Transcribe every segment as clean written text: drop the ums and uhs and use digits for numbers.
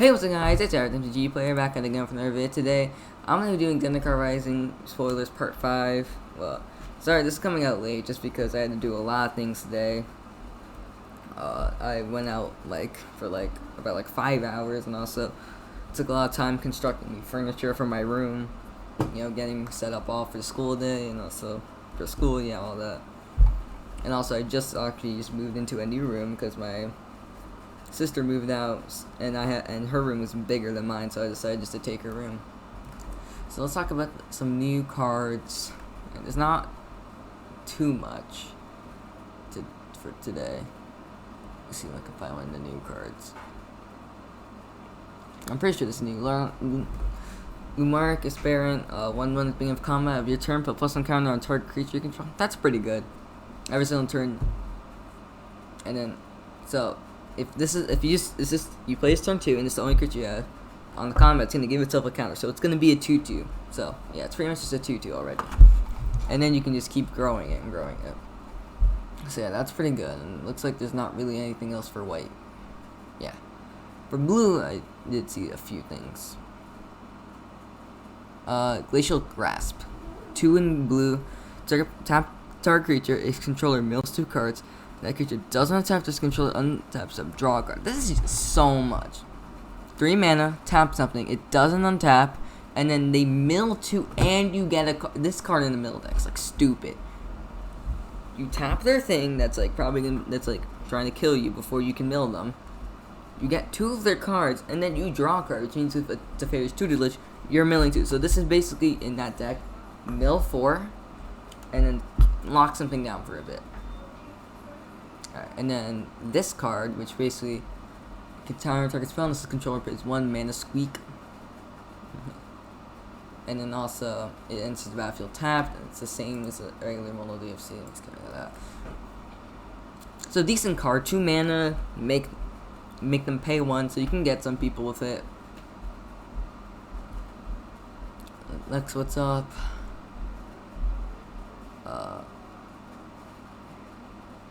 Hey, what's up guys, it's Eric, MTG player, back at again for another video. Today, I'm going to be doing Zendikar Rising, spoilers part 5. Well, sorry, this is coming out late just because I had to do a lot of things today. I went out for about 5 hours, and also took a lot of time constructing furniture for my room. You know, getting set up all for the school day, and also for school, yeah, all that. And also, I just moved into a new room because my sister moved out, and her room was bigger than mine, so I decided just to take her room. So let's talk about some new cards. And there's not too much for today. Let's see if I can find one of the new cards. I'm pretty sure this is new. Lumaric Aspirant, 1/1 at the beginning of combat of your turn, put +1 counter on target creature you control. That's pretty good. Every single turn. And then, so you play turn 2 and it's the only creature you have on the combat, it's gonna give itself a counter, so it's gonna be a 2/2. So yeah, it's pretty much just a 2/2 already. And then you can just keep growing it and growing it. So yeah, that's pretty good. And it looks like there's not really anything else for white. Yeah, for blue I did see a few things. Glacial Grasp, 2 in blue. Tap target creature. Its controller mills 2 cards. That creature doesn't untap this controller, untaps a draw a card. This is just so much. 3 mana, tap something, it doesn't untap, and then they mill 2, and you get this card in the middle deck. It's like stupid. You tap their thing that's like trying to kill you before you can mill them. You get 2 of their cards, and then you draw a card, which means if it's a Favor's tutelage, you're milling 2. So this is basically in that deck, mill 4, and then lock something down for a bit. Alright, and then this card, which basically can counter target spell, and this is controller pays 1 mana Squeak. And then also it enters the battlefield tapped, and it's the same as a regular mono DFC. Let's get rid of that. So decent card, 2 mana, make them pay 1, so you can get some people with it. Lex, what's up?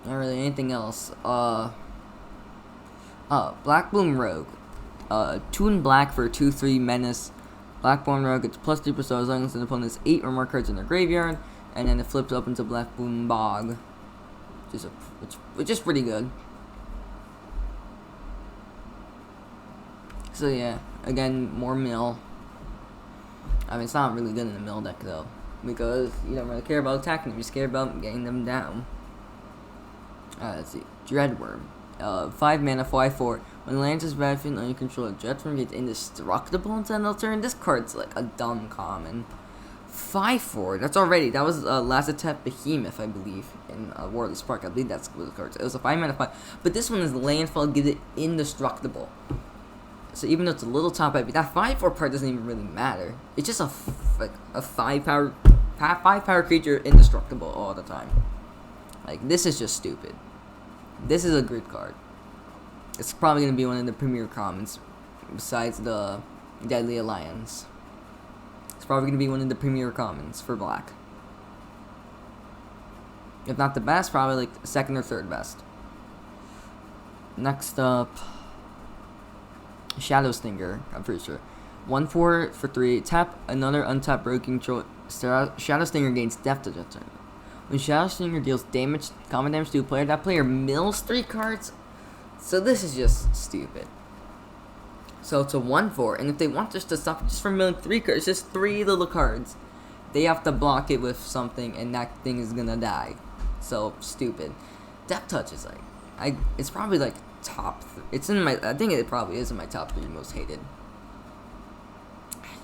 Not really anything else. Black Bloom Rogue. 2 in black for 2/3 menace. Blackborn Rogue gets +3% as long as an opponent has 8 or more cards in their graveyard, and then it flips up into Black Bloom Bog, which is pretty good. So yeah, again, more mill. I mean, it's not really good in the mill deck though, because you don't really care about attacking them, you just care about getting them down. Let's see. Dreadworm. 5 mana, 5/4. When it lands this battlefield under control, Dreadworm gets indestructible until end of turn. This card's like a dumb common. 5/4. That was last attack Behemoth, I believe, in Warless Spark. I believe that's what the card. It was a 5 mana 5. But this one is landfall, gives it indestructible. So even though it's a little top heavy, that 5/4 part doesn't even really matter. It's just a 5 power creature, indestructible all the time. Like, this is just stupid. This is a good card. It's probably going to be one of the premier commons, besides the Deadly Alliance. It's probably going to be one of the premier commons for black. If not the best, probably like second or third best. Next up, Shadow Stinger, I'm pretty sure. 1/4 for 3, tap another untapped rogue control. Shadow Stinger gains Death Touch on turn. When Shadow Stinger deals common damage to a player, that player mills 3 cards. So this is just stupid. So it's a 1/4, and if they want us to stop just from milling 3 cards, just 3 little cards, they have to block it with something, and that thing is gonna die. So stupid. Death Touch is it's probably like top. I think it probably is in my top 3 most hated.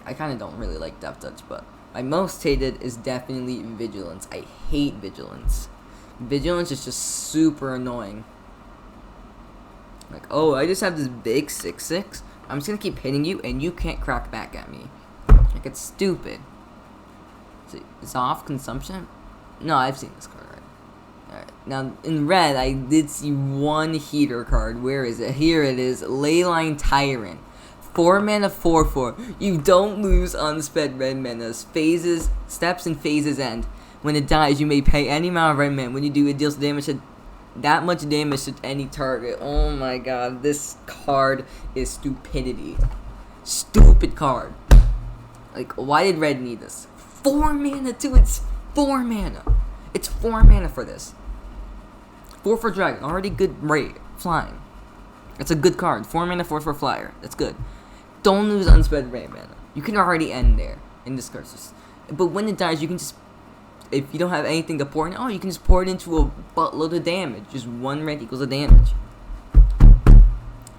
I kind of don't really like Death Touch, but my most hated is definitely Vigilance. I hate Vigilance. Vigilance is just super annoying. Like, oh, I just have this big 6/6. I'm just gonna keep hitting you, and you can't crack back at me. Like, it's stupid. It's off consumption? No, I've seen this card already. Alright, now in red, I did see one heater card. Where is it? Here it is. Leyline Tyrant. 4 mana, 4/4. You don't lose unspent red manas. Steps and phases end. When it dies, you may pay any amount of red mana. When you do, it deals damage to that much damage to any target. Oh my god, this card is stupidity. Stupid card. Like, why did red need this? 4 mana too, it's 4 mana. It's 4 mana for this. 4 for dragon, already good rate, flying. It's a good card. 4 mana, 4 for flyer. That's good. Don't lose unspent red mana. You can already end there in this card. But when it dies, you can just, if you don't have anything to pour in, you can just pour it into a buttload of damage. Just 1 red equals a damage.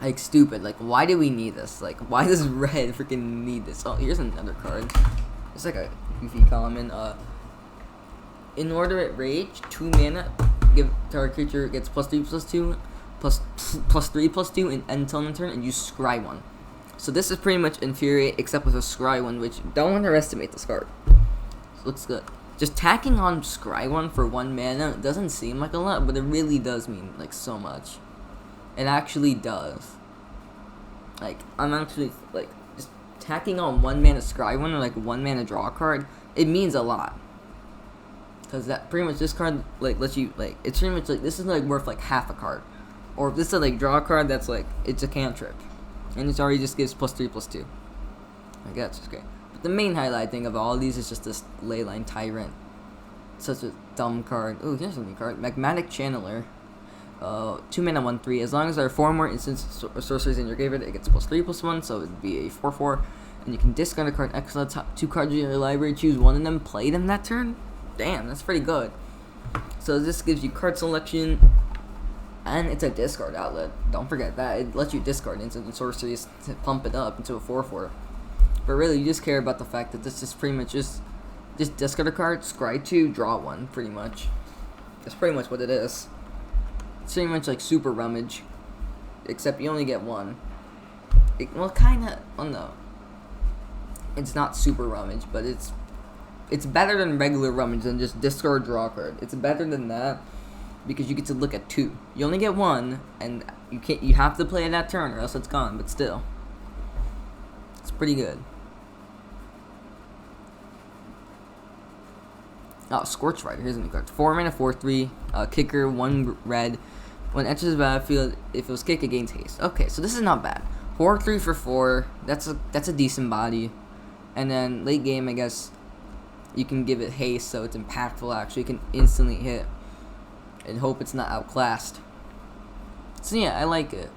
Like, stupid. Like, why do we need this? Like, why does red freaking need this? Oh, here's another card. It's like a goofy common. In order at rage, 2 mana, give target creature gets +3/+2, +3/+2, and until end turn, and you scry 1. So this is pretty much infuriate, except with a scry 1, which don't underestimate this card. So looks good. Just tacking on scry 1 for 1 mana doesn't seem like a lot, but it really does mean like so much. It actually does. Like, I'm actually, like, just tacking on 1 mana scry 1 or like 1 mana draw card, it means a lot. Because that pretty much, this card, like, lets you, like, it's pretty much like, this is like worth like half a card. Or if this is like draw a card, that's like, it's a cantrip. And it already just gives +3/+2. Like, that's just great. But the main highlight thing of all of these is just this Leyline Tyrant. Such a dumb card. Oh, here's a new card. Magmatic Channeler. 2 mana 1/3. As long as there are 4 more instant sorceries in your graveyard, it gets +3/+1, so it'd be a 4/4. And you can discard a card, exile the top 2 cards in your library, choose one of them, play them that turn. Damn, that's pretty good. So this gives you card selection, and it's a discard outlet. Don't forget that. It lets you discard instant sorceries to pump it up into a 4/4. But really, you just care about the fact that this is pretty much just discard a card, scry 2, draw 1, pretty much. That's pretty much what it is. It's pretty much like Super Rummage, except you only get 1. Well, kinda, oh no. It's not Super Rummage, but it's better than regular Rummage than just discard draw card. It's better than that because you get to look at 2. You only get 1, and you have to play it that turn or else it's gone. But still, it's pretty good. Oh, Scorch Rider. Here's a new card. 4 mana, 4/3. Kicker, 1 red. When it enters the battlefield, if it was kick, it gains haste. Okay, so this is not bad. 4/3 for 4. That's a decent body. And then late game, I guess you can give it haste, so it's impactful. Actually, you can instantly hit and hope it's not outclassed. So yeah, I like it.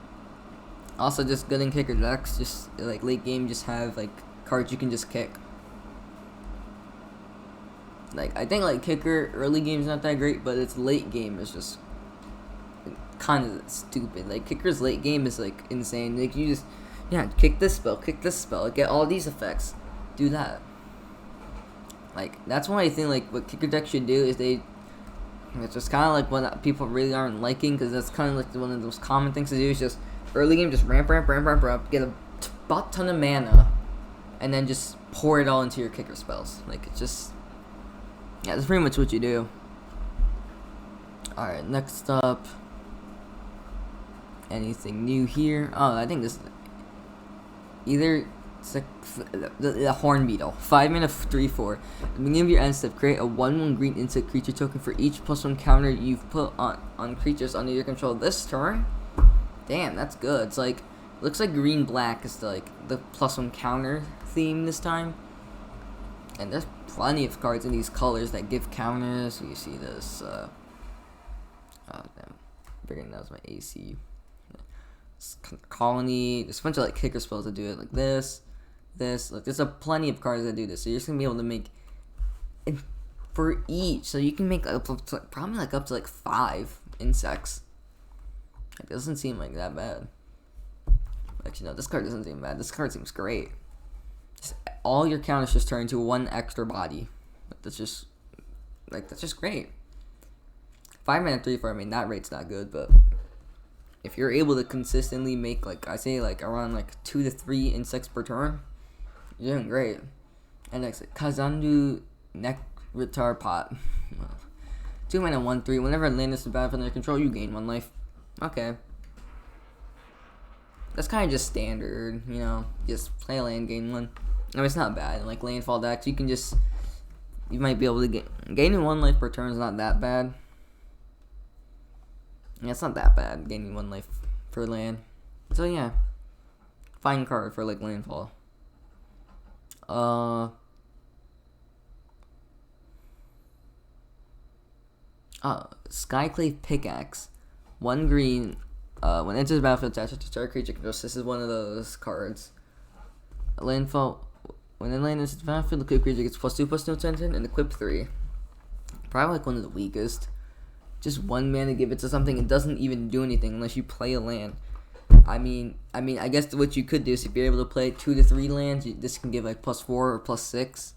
Also, just good in kicker decks. Just like late game, just have like cards you can just kick. Like, I think like kicker early game is not that great, but its late game is just kind of stupid. Like, kicker's late game is like insane. Like, you just kick this spell, get all these effects, do that. Like, that's why I think like what kicker decks should do is it's just kind of like what people really aren't liking, because that's kind of like one of the most common things to do is just early game, just ramp, get a butt ton of mana, and then just pour it all into your kicker spells. Like, it's just, yeah, that's pretty much what you do. Alright, next up, anything new here? Oh, I think this either it's like the Horn Beetle. 5 mana, 3/4. At the beginning of your end step, create a 1/1 green insect creature token for each +1 counter you've put on creatures under your control this turn. Damn, that's good. It's like, looks like green black is the +1 counter theme this time. And there's plenty of cards in these colors that give counters. So you see this. Oh damn, figuring that was my AC. Colony. There's a bunch of like kicker spells that do it, like this. Like, there's plenty of cards that do this. So you're just gonna be able to make it for each. So you can make probably like up to like 5 insects. It doesn't seem like that bad. Actually, no, this card doesn't seem bad. This card seems great. Just, all your counters just turn into 1 extra body. That's just great. 5 mana, 3/4. I mean, that rate's not good, but if you're able to consistently make, like, I say, like, around, like, 2 to 3 insects per turn, you're doing great. And next, Kazandu Nekritar Pot. 2 mana, 1/3. Whenever a land is battlefield under control, you gain 1 life. Okay. That's kind of just standard, you know. Just play a land, gain 1. I mean, it's not bad. Like, landfall decks, you might be able to gaining 1 life per turn is not that bad. Yeah, it's not that bad, gaining 1 life per land. So yeah, fine card for like landfall. Skyclave Pickaxe. 1 green. When it enters the battlefield, attach it to target creature controls. This is one of those cards. Landfall. When it lands into the battlefield, the equipped creature gets +2/+2 attention and equip 3. Probably like one of the weakest. Just 1 mana, give it to something. It doesn't even do anything unless you play a land. I guess what you could do is if you're able to play 2 to 3 lands, this can give like +4 or +6.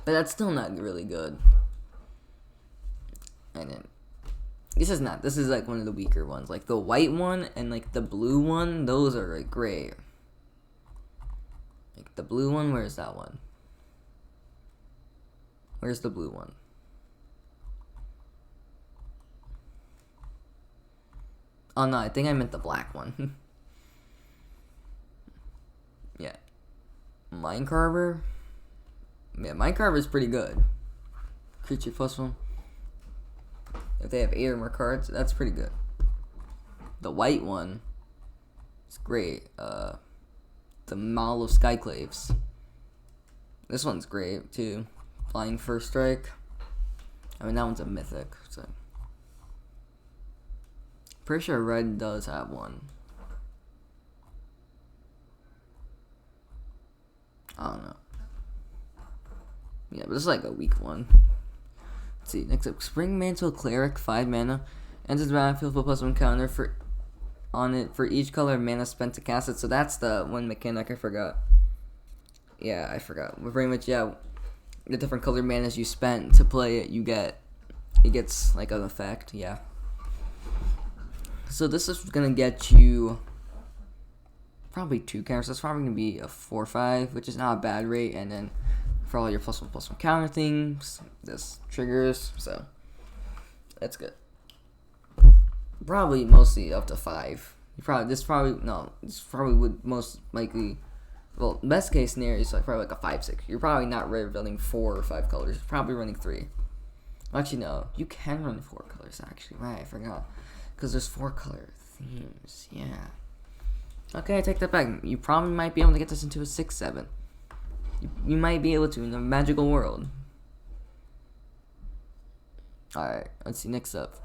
But that's still not really good. And then this is like one of the weaker ones. Like the white one and like the blue one, those are like great. Like the blue one, where's that one? Where's the blue one? Oh no, I think I meant the black one. Yeah. Minecarver? Yeah, Minecarver is pretty good. Creature +1. If they have 8 or more cards, that's pretty good. The white one is great. The Mall of Skyclaves. This one's great too. Flying First Strike. I mean, that one's a mythic. So. Pretty sure red does have one. I don't know. Yeah, but it's like a weak one. Let's see. Next up, Spring Mantle Cleric, 5 mana. Enters the battlefield with +1 counter for each color of mana spent to cast it. So that's the one mechanic I forgot. Yeah, I forgot. But very much, yeah. The different colored manas you spent to play it, it gets like an effect. Yeah. So this is gonna get you probably 2 counters. That's probably gonna be a 4/5, which is not a bad rate. And then for all your +1/+1 counter things, this triggers. So that's good. Probably mostly up to 5. This probably would most likely. Well, best case scenario is like probably like a 5/6. You're probably not running 4 or 5 colors. You're probably running 3. Actually, no. You can run 4 colors. Actually, right? I forgot. Because there's 4 color themes. Yeah. Okay, I take that back. You probably might be able to get this into a 6/7. You might be able to in a magical world. Alright, let's see. Next up.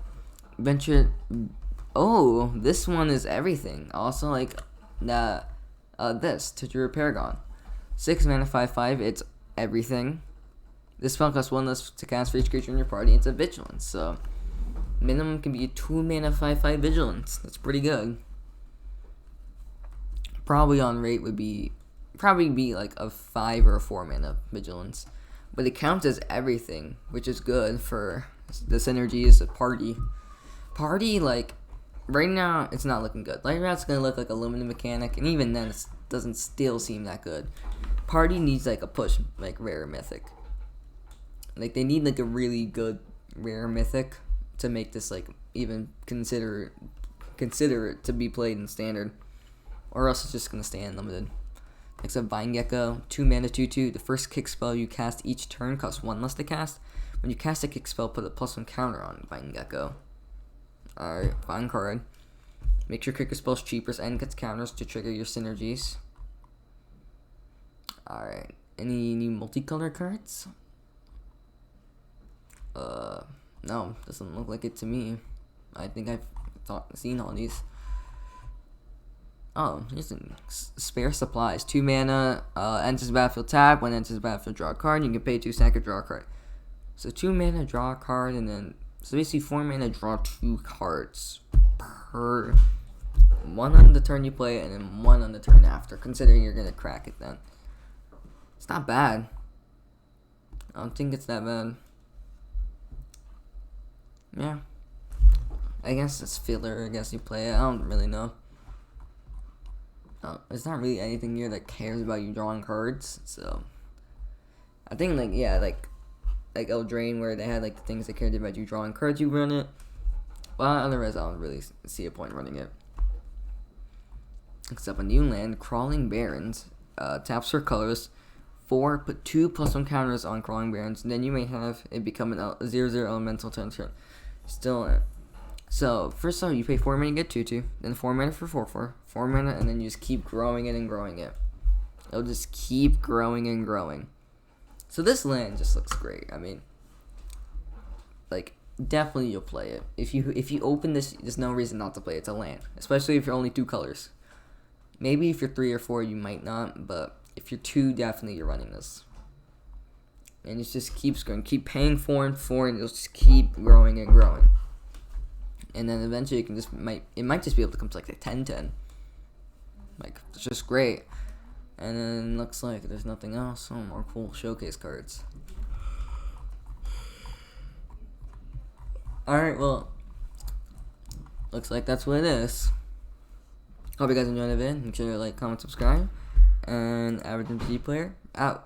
Venture. Oh, this one is everything. Also, like, this, Titular Paragon. 6 mana, 5/5. It's everything. This spell costs 1 less to cast for each creature in your party. It's a Vigilance, so minimum can be a 2 mana, 5/5 Vigilance. That's pretty good. Probably on rate would be like a 5 or a 4 mana Vigilance, but it counts as everything, which is good for the synergies of party. Party, like, right now, it's not looking good. Right now, it's going to look like a limited mechanic, and even then, it doesn't still seem that good. Party needs, like, a push, like, rare mythic. Like, they need, like, a really good rare mythic to make this, like, even consider it to be played in standard. Or else it's just going to stay unlimited. Next up, Vine Gecko, 2 mana, 2/2. The first kick spell you cast each turn costs 1 less to cast. When you cast a kick spell, put a +1 counter on Vine Gecko. Alright, fine card. Make sure kicker spells cheaper and gets counters to trigger your synergies. Alright, any new multicolor cards? No, doesn't look like it to me. I think I've seen all these. Oh, here's Spare Supplies. 2 mana, enters the battlefield tap. When enters the battlefield, draw a card. You can pay 2 sack or draw a card. So 2 mana, draw a card, and then so basically 4 mana, draw 2 cards per 1 on the turn you play it, and then 1 on the turn after. Considering you're gonna crack it then, it's not bad. I don't think it's that bad. Yeah, I guess it's filler. I guess you play it. I don't really know. There's not really anything here that cares about you drawing cards, so I think like Eldraine, where they had like the things that cared about you drawing cards, you run it. Well, otherwise I don't really see a point running it. Except a new land, Crawling Barrens. Taps for colors. 4, put 2 +1 counters on Crawling Barrens, and then you may have it become a 0/0 elemental turn. Still So first off, you pay 4 mana, you get 2/2, then 4 mana for 4/4, 4 mana, and then you just keep growing it and growing it. It'll just keep growing and growing. So this land just looks great. I mean, like, definitely you'll play it. If you open this, there's no reason not to play it. It's a land, especially if you're only 2 colors. Maybe if you're 3 or 4, you might not, but if you're 2, definitely you're running this. And it just keeps going. Keep paying 4 and 4, and it'll just keep growing and growing. And then eventually it might just be able to come to like a 10/10. Like, it's just great. And then looks like there's nothing else. Oh, more cool showcase cards. Alright, well, looks like that's what it is. Hope you guys enjoyed the video. Make sure to like, comment, subscribe. And Average MTG Player, out.